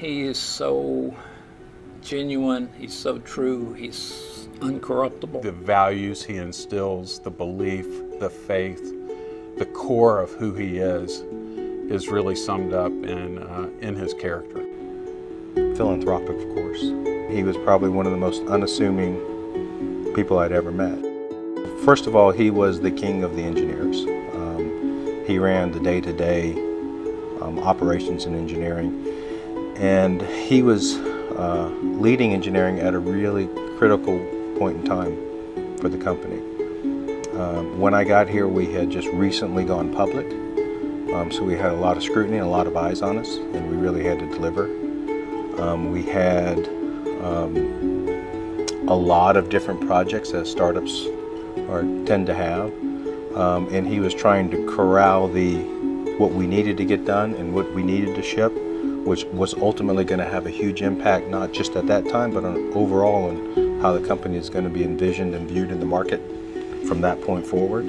He is so genuine, he's so true, he's uncorruptible. The values he instills, the belief, the faith, the core of who he is really summed up in his character. Philanthropic, of course. He was probably one of the most unassuming people I'd ever met. First of all, he was the king of the engineers. He ran the day-to-day operations and engineering, and he was leading engineering at a really critical point in time for the company. When I got here, we had just recently gone public, so we had a lot of scrutiny and a lot of eyes on us, and we really had to deliver. We had a lot of different projects as startups tend to have, and he was trying to corral what we needed to get done and what we needed to ship, which was ultimately going to have a huge impact, not just at that time, but on overall on how the company is going to be envisioned and viewed in the market from that point forward,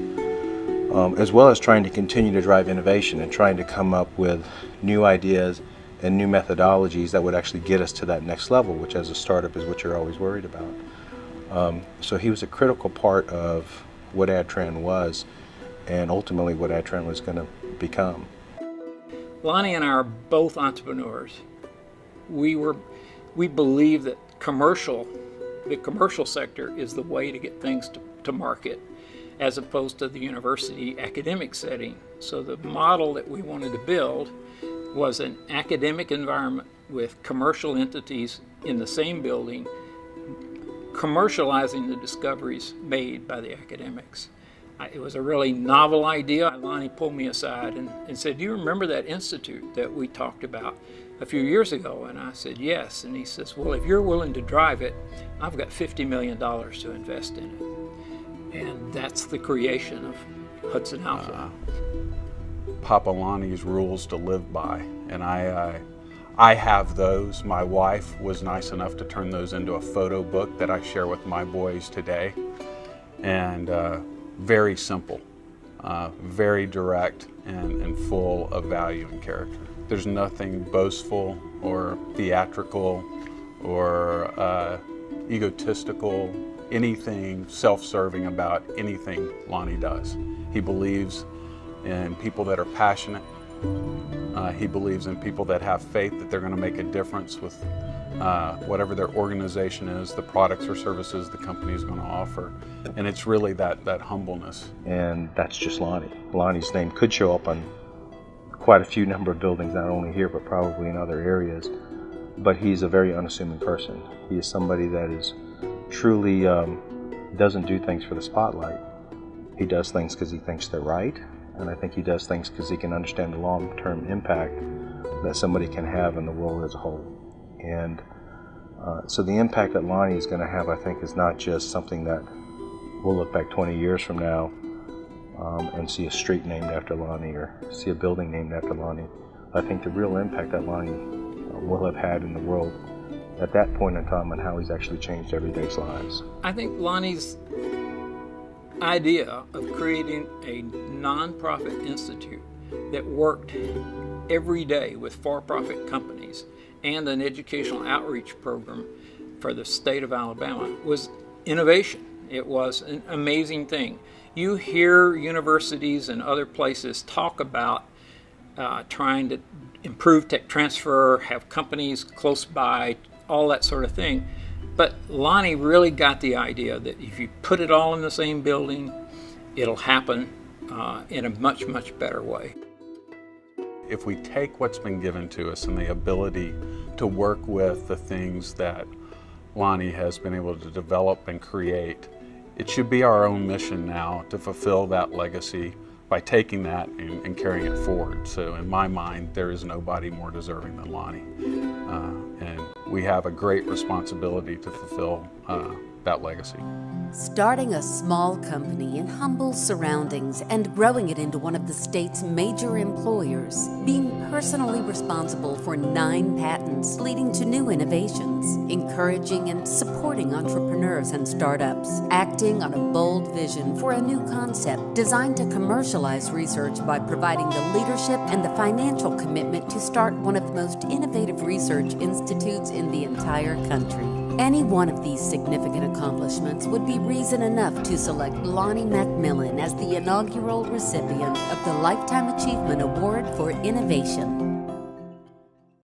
as well as trying to continue to drive innovation and trying to come up with new ideas and new methodologies that would actually get us to that next level, which as a startup is what you're always worried about. So he was a critical part of what Adtran was, and ultimately what Adtran was going to become. Lonnie and I are both entrepreneurs. We believe that the commercial sector is the way to get things to market, as opposed to the university academic setting. So the model that we wanted to build was an academic environment with commercial entities in the same building, commercializing the discoveries made by the academics. It was a really novel idea. Lonnie pulled me aside and said, "Do you remember that institute that we talked about a few years ago?" And I said, "Yes." And he says, "Well, if you're willing to drive it, I've got $50 million to invest in it." And that's the creation of Hudson Alpha. Papa Lonnie's rules to live by, and I have those. My wife was nice enough to turn those into a photo book that I share with my boys today. And very simple, very direct, and full of value and character. There's nothing boastful or theatrical or egotistical, anything self-serving about anything Lonnie does. He believes in people that are passionate. He believes in people that have faith that they're going to make a difference with whatever their organization is, the products or services the company is going to offer. And it's really that humbleness. And that's just Lonnie. Lonnie's name could show up on quite a few number of buildings, not only here, but probably in other areas. But he's a very unassuming person. He is somebody that is truly doesn't do things for the spotlight. He does things because he thinks they're right. And I think he does things because he can understand the long-term impact that somebody can have in the world as a whole. And so the impact that Lonnie is going to have, I think, is not just something that we'll look back 20 years from now and see a street named after Lonnie or see a building named after Lonnie. I think the real impact that Lonnie will have had in the world at that point in time and how he's actually changed everyday's lives. I think Lonnie's idea of creating a nonprofit institute that worked every day with for-profit companies and an educational outreach program for the state of Alabama was innovation. It was an amazing thing. You hear universities and other places talk about trying to improve tech transfer, have companies close by, all that sort of thing. But Lonnie really got the idea that if you put it all in the same building, it'll happen in a much, much better way. If we take what's been given to us and the ability to work with the things that Lonnie has been able to develop and create, it should be our own mission now to fulfill that legacy by taking that and carrying it forward. So in my mind, there is nobody more deserving than Lonnie. And we have a great responsibility to fulfill that legacy. Starting a small company in humble surroundings and growing it into one of the state's major employers, being personally responsible for 9 patents leading to new innovations, encouraging and supporting entrepreneurs and startups, acting on a bold vision for a new concept designed to commercialize research by providing the leadership and the financial commitment to start one of the most innovative research institutes in the entire country. Any one of these significant accomplishments would be reason enough to select Lonnie McMillian as the inaugural recipient of the Lifetime Achievement Award for Innovation.